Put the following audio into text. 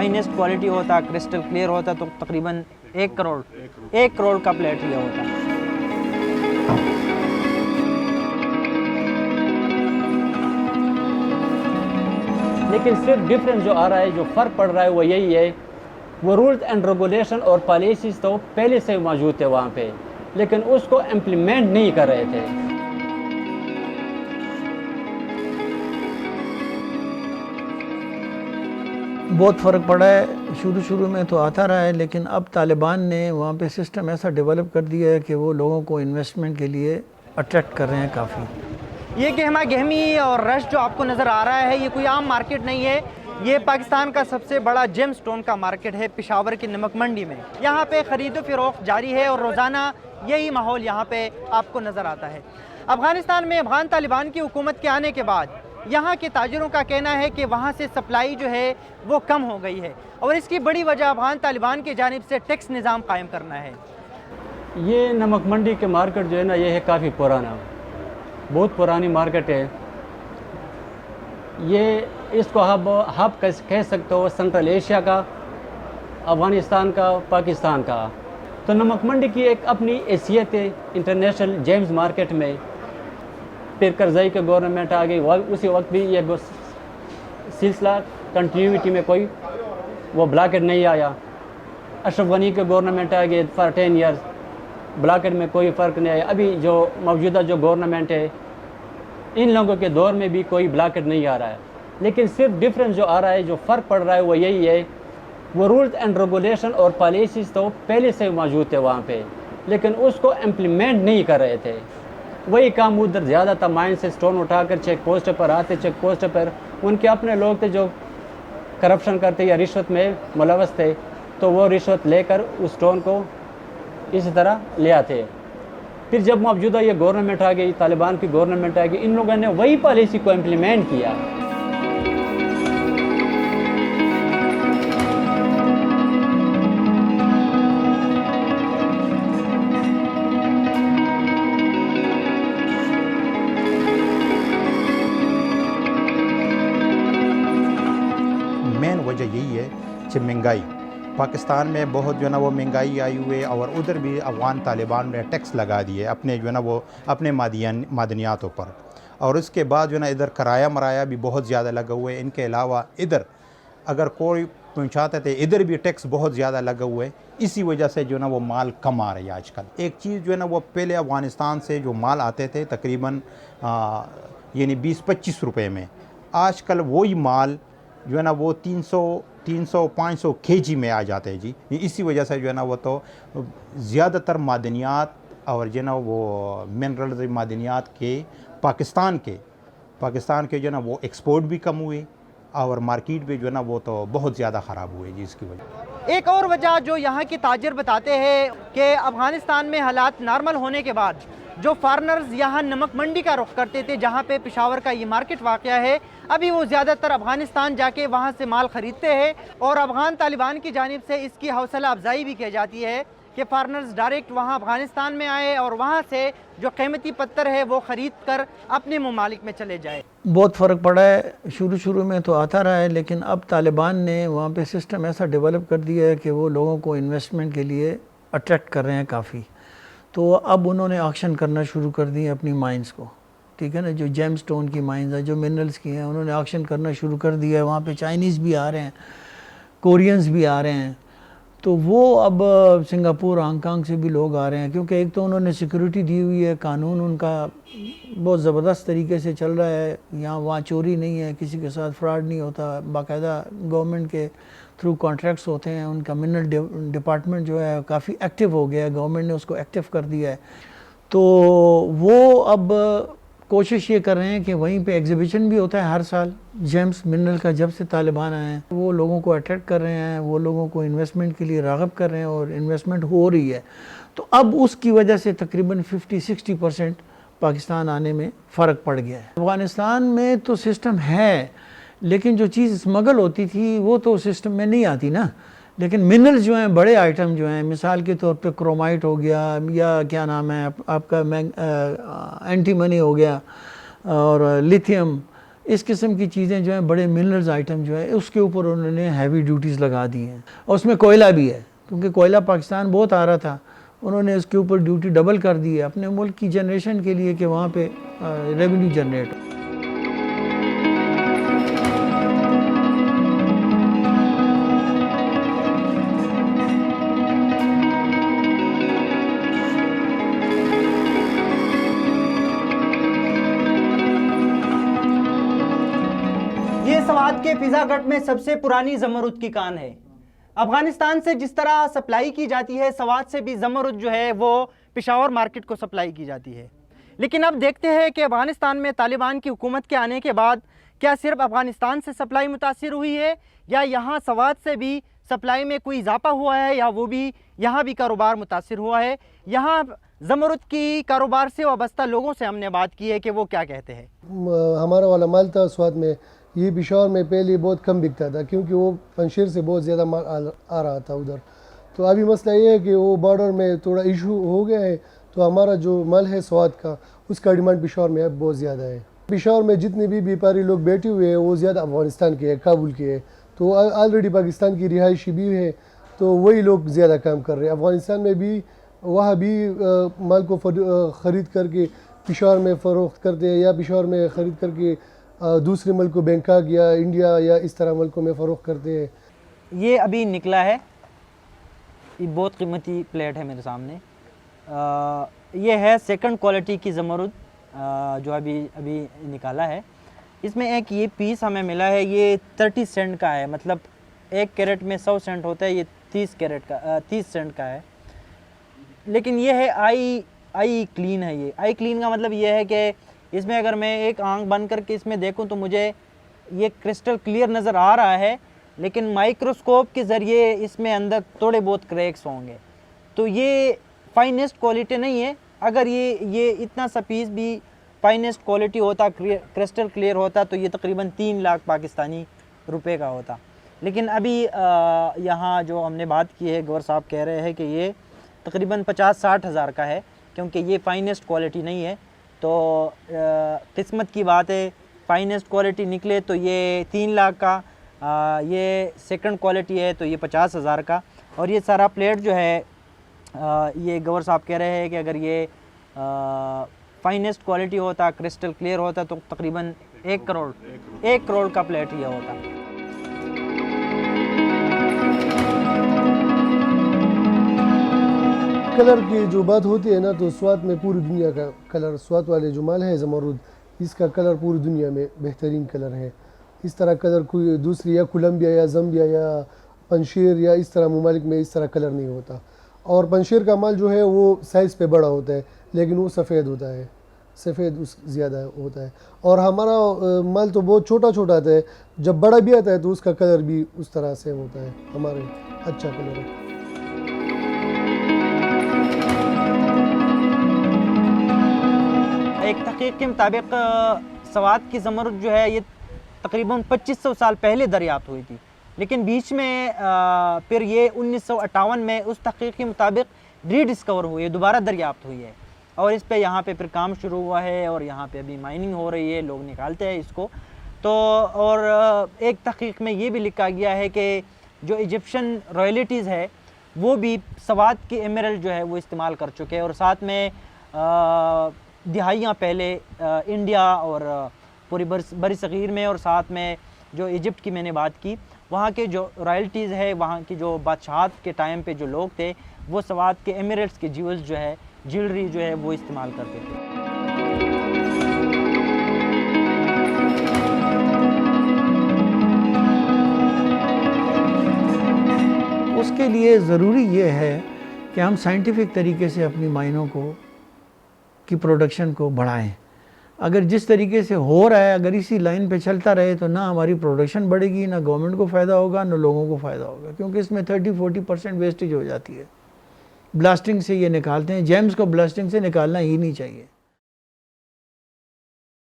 Finest quality होता, crystal clear होता तो तकरीबन 1 करोड़ का प्लेट ये होता। लेकिन सिर्फ डिफरेंस जो आ रहा है, जो फ़र्क पड़ रहा है वो यही है, वो रूल्स एंड रेगुलेशन और पॉलिसीज़ तो पहले से मौजूद थे वहाँ पे, लेकिन उसको इम्प्लीमेंट नहीं कर रहे थे। बहुत फ़र्क पड़ा है। शुरू में तो आता रहा है, लेकिन अब तालिबान ने वहाँ पे सिस्टम ऐसा डेवलप कर दिया है कि वो लोगों को इन्वेस्टमेंट के लिए अट्रैक्ट कर रहे हैं काफ़ी। ये गहमा गहमी और रश जो आपको नज़र आ रहा है, ये कोई आम मार्केट नहीं है। ये पाकिस्तान का सबसे बड़ा जेम स्टोन का मार्केट है पेशावर की नमक मंडी में। यहाँ पे ख़रीदो फरोख्त जारी है और रोज़ाना यही माहौल यहाँ पे आपको नज़र आता है। अफ़गानिस्तान में अफ़गान तालिबान की हुकूमत के आने के बाद यहाँ के ताजरों का कहना है कि वहाँ से सप्लाई जो है वो कम हो गई है और इसकी बड़ी वजह अफ़गान तालिबान की जानिब से टैक्स निज़ाम कायम करना है। ये नमक मंडी के मार्केट जो है ना, ये है काफ़ी पुराना, बहुत पुरानी मार्केट है। ये इसको हब कह सकते हो सेंट्रल एशिया का, अफ़गानिस्तान का, पाकिस्तान का। तो नमक मंडी की एक अपनी हैसियत है इंटरनेशनल जेम्स मार्केट में। फिर करज़ई के गवर्नमेंट आ गई, उसी वक्त भी ये सिलसिला कंटिन्यूटी में कोई वो ब्लॉकेट नहीं आया। अशरफ गनी के गवर्नमेंट आ गए फॉर 10 ईयर्स, ब्लॉकेट में कोई फ़र्क नहीं आया। अभी जो मौजूदा जो गवर्नमेंट है, इन लोगों के दौर में भी कोई ब्लॉकेट नहीं आ रहा है। लेकिन सिर्फ डिफरेंस जो आ रहा है, जो फ़र्क पड़ रहा है वो यही है, वो रूल्स एंड रेगुलेशन और पॉलिसीज़ तो पहले से मौजूद थे वहाँ पे, लेकिन उसको इम्प्लीमेंट नहीं कर रहे थे। वही काम उधर ज़्यादा था, माइन से स्टोन उठाकर चेक पोस्ट पर आते, चेक पोस्ट पर उनके अपने लोग थे जो करप्शन करते या रिश्वत में मुलव्वस थे, तो वो रिश्वत लेकर उस स्टोन को इसी तरह ले आते। फिर जब मौजूदा ये गवर्नमेंट आ गई, तालिबान की गवर्नमेंट आ गई, इन लोगों ने वही पॉलिसी को इम्प्लीमेंट किया। मेन वजह यही है कि महंगाई पाकिस्तान में बहुत जो है ना वो महंगाई आई हुई है, और उधर भी अफ़गान तालिबान ने टैक्स लगा दिए अपने जो है ना वो अपने मादनियातों पर, और उसके बाद जो है ना इधर किराया मराया भी बहुत ज़्यादा लगा हुआ है। इनके अलावा इधर अगर कोई पहुँचाते थे, इधर भी टैक्स बहुत ज़्यादा लगा हुआ है। इसी वजह से जो है ना वो माल कम आ रही है आजकल। एक चीज़ जो है ना वो पहले अफ़गानिस्तान से जो माल आते थे तकरीबन यानी 20-25 रुपये में, आजकल वही माल जो है ना वो 300-500 केजी में आ जाते हैं जी। इसी वजह से जो है ना वो तो ज़्यादातर मादनियात और जो है ना वो मिनरल मादनियात के पाकिस्तान के जो है ना वो एक्सपोर्ट भी कम हुए और मार्केट भी जो है ना वो तो बहुत ज़्यादा ख़राब हुए जी। इसकी वजह एक और वजह जो यहाँ के ताजिर बताते हैं कि अफ़गानिस्तान में हालात नॉर्मल होने के बाद जो फारनर्स यहाँ नमक मंडी का रुख करते थे, जहाँ पे पेशावर का ये मार्केट वाक़या है, अभी वो ज़्यादातर अफ़गानिस्तान जाके वहाँ से माल ख़रीदते हैं और अफ़गान तालिबान की जानिब से इसकी हौसला अफजाई भी की जाती है कि फारनर्स डायरेक्ट वहाँ अफ़गानिस्तान में आए और वहाँ से जो कीमती पत्थर है वो ख़रीद कर अपने ममालिक में चले जाए। बहुत फ़र्क पड़ा है। शुरू में तो आता रहा है, लेकिन अब तालिबान ने वहाँ पे सिस्टम ऐसा डेवलप कर दिया है कि वो लोगों को इन्वेस्टमेंट के लिए अट्रैक्ट कर रहे हैं काफ़ी। तो अब उन्होंने ऑक्शन करना शुरू कर दिए अपनी माइंस को, ठीक है ना, जो जेम स्टोन की माइंस है, जो मिनरल्स की हैं, उन्होंने ऑक्शन करना शुरू कर दिया है। वहाँ पे चाइनीज़ भी आ रहे हैं, कोरियंस भी आ रहे हैं। तो वो अब सिंगापुर, हांगकांग से भी लोग आ रहे हैं, क्योंकि एक तो उन्होंने सिक्योरिटी दी हुई है, कानून उनका बहुत ज़बरदस्त तरीके से चल रहा है। यहाँ वहाँ चोरी नहीं है, किसी के साथ फ्रॉड नहीं होता, बाकायदा गवर्नमेंट के थ्रू कॉन्ट्रैक्ट्स होते हैं। उनका मिनरल डिपार्टमेंट जो है काफ़ी एक्टिव हो गया है, गवर्नमेंट ने उसको एक्टिव कर दिया है। तो वो अब कोशिश ये कर रहे हैं कि वहीं पे एग्जीबिशन भी होता है हर साल जेम्स मिनरल का। जब से तालिबान आए हैं वो लोगों को अट्रैक्ट कर रहे हैं, वो लोगों को इन्वेस्टमेंट के लिए राग़िब कर रहे हैं और इन्वेस्टमेंट हो रही है। तो अब उसकी वजह से तकरीबन 50-60% पाकिस्तान आने में फ़र्क पड़ गया है। अफ़गानिस्तान में तो सिस्टम है, लेकिन जो चीज़ स्मगल होती थी वो तो सिस्टम में नहीं आती ना। लेकिन मिनरल्स जो हैं, बड़े आइटम जो हैं, मिसाल के तौर पे क्रोमाइट हो गया, या क्या नाम है आपका एंटीमनी हो गया, और लिथियम, इस किस्म की चीज़ें जो हैं, बड़े मिनरल्स आइटम जो है उसके ऊपर उन्होंने हैवी ड्यूटीज़ लगा दी हैं। और उसमें कोयला भी है, क्योंकि कोयला पाकिस्तान बहुत आ रहा था, उन्होंने इसके ऊपर ड्यूटी डबल कर दी है अपने मुल्क की जनरेशन के लिए कि वहाँ पे रेवेन्यू जनरेट हो। ये सवात के फिजागढ़ में सबसे पुरानी ज़मरुद की कान है। अफगानिस्तान से जिस तरह सप्लाई की जाती है, सवात से भी ज़मरुद जो है वो पेशावर मार्केट को सप्लाई की जाती है। लेकिन अब देखते हैं कि अफगानिस्तान में तालिबान की हुकूमत के आने के बाद क्या सिर्फ अफगानिस्तान से सप्लाई मुतासिर हुई है या यहाँ सवात से भी सप्लाई में कोई इजाफा हुआ है, या वो भी यहाँ भी कारोबार मुतासिर हुआ है। यहाँ ज़मरुद की कारोबार से वाबस्ता लोगों से हमने बात की है कि वो क्या कहते हैं। हमारा वाला माल था स्वात में, ये पेशावर में पहले बहुत कम बिकता था क्योंकि वो पंजशीर से बहुत ज़्यादा माल आ रहा था उधर। तो अभी मसला ये है कि वो बॉर्डर में थोड़ा इशू हो गया है, तो हमारा जो माल है स्वात का उसका डिमांड पेशावर में अब बहुत ज़्यादा है। पेशावर में जितने भी व्यापारी लोग बैठे हुए हैं वो ज़्यादा अफगानिस्तान के हैं, काबुल के हैं। तो ऑलरेडी पाकिस्तान की रिहायशी भी है, तो वही लोग ज़्यादा काम कर रहे हैं। अफगानिस्तान में भी वहाँ भी माल को ख़रीद करके पेशावर में फ़रोख्त करते हैं, या पेशावर में ख़रीद करके दूसरे मुल्क को बैंकॉक या इंडिया या इस तरह मुल्कों में फ़रोख्त करते हैं। ये अभी निकला है, ये बहुत कीमती प्लेट है मेरे सामने। ये है सेकंड क्वालिटी की ज़मरुद जो अभी निकाला है। इसमें एक ये पीस हमें मिला है, ये 30 सेंट का है, मतलब 1 कैरेट में 100 सेंट होता है, ये 30 सेंट का है। लेकिन ये है आई क्लीन है। ये आई क्लीन का मतलब ये है कि इसमें अगर मैं एक आंख बंद करके इसमें देखूं तो मुझे ये क्रिस्टल क्लियर नज़र आ रहा है, लेकिन माइक्रोस्कोप के ज़रिए इसमें अंदर थोड़े बहुत क्रैक्स होंगे। तो ये फाइनेस्ट क्वालिटी नहीं है। अगर ये इतना सा पीस भी फाइनेस्ट क्वालिटी होता, क्रिस्टल क्लियर होता, तो ये तकरीबन 3 लाख पाकिस्तानी रुपए का होता। लेकिन अभी यहाँ जो हमने बात की है, गवर साहब कह रहे हैं कि ये तकरीबन 50-60 हज़ार का है, क्योंकि ये फाइनेस्ट क्वालिटी नहीं है। तो किस्मत की बात है, फाइनेस्ट क्वालिटी निकले तो ये 3 लाख का, ये सेकंड क्वालिटी है तो ये 50 हज़ार का। और ये सारा प्लेट जो है ये गवर साहब कह रहे हैं कि अगर ये फाइनेस्ट क्वालिटी होता, क्रिस्टल क्लियर होता, तो तकरीबन 1 करोड़ का प्लेट ये होता। कलर की जो बात होती है ना, तो स्वात में पूरी दुनिया का कलर, स्वात वाले जो माल है ज़मरुद, इसका कलर पूरी दुनिया में बेहतरीन कलर है। इस तरह कलर कोई दूसरी या कोलंबिया या ज़म्बिया या पंजशीर या इस तरह ममालिक में इस तरह कलर नहीं होता। और पंजशीर का माल जो है वो साइज़ पे बड़ा होता है, लेकिन वो सफ़ेद होता है, सफ़ेद ज़्यादा होता है। और हमारा माल तो बहुत छोटा आता है, जब बड़ा भी आता है तो उसका कलर भी उस तरह से होता है, हमारे अच्छा कलर है। एक तहकीक के मुताबिक सवात की ज़मरुद जो है ये तकरीबन 2500 साल पहले दरियाफ्त हुई थी, लेकिन बीच में फिर ये 1958 में उस तहकीक के मुताबिक रीडिस्कवर हुई है, दोबारा दरियाफ्त हुई है। और इस पे यहाँ पे फिर काम शुरू हुआ है और यहाँ पे अभी माइनिंग हो रही है, लोग निकालते हैं इसको। तो और एक तहकीक में ये भी लिखा गया है कि जो इजिप्शियन रॉयल्टीज़ है वो भी सवात की एमरल्ड जो है वो इस्तेमाल कर चुके हैं। और साथ में दिहाइयाँ पहले इंडिया और पूरी बरी सग़ीर में, और साथ में जो इजिप्ट की मैंने बात की, वहाँ के जो रॉयल्टीज़ है, वहाँ की जो बादशाहत के टाइम पे जो लोग थे वो सवात के एमरल्ड्स के ज्वेल्स जो है, ज्वेलरी जो है वो इस्तेमाल करते थे। उसके लिए ज़रूरी ये है कि हम साइंटिफिक तरीके से अपनी माइनों की प्रोडक्शन को बढ़ाएं। अगर जिस तरीके से हो रहा है, अगर इसी लाइन पे चलता रहे तो ना हमारी प्रोडक्शन बढ़ेगी, ना गवर्नमेंट को फ़ायदा होगा, ना लोगों को फ़ायदा होगा, क्योंकि इसमें 30-40% वेस्टेज हो जाती है। ब्लास्टिंग से ये निकालते हैं, जेम्स को ब्लास्टिंग से निकालना ही नहीं चाहिए।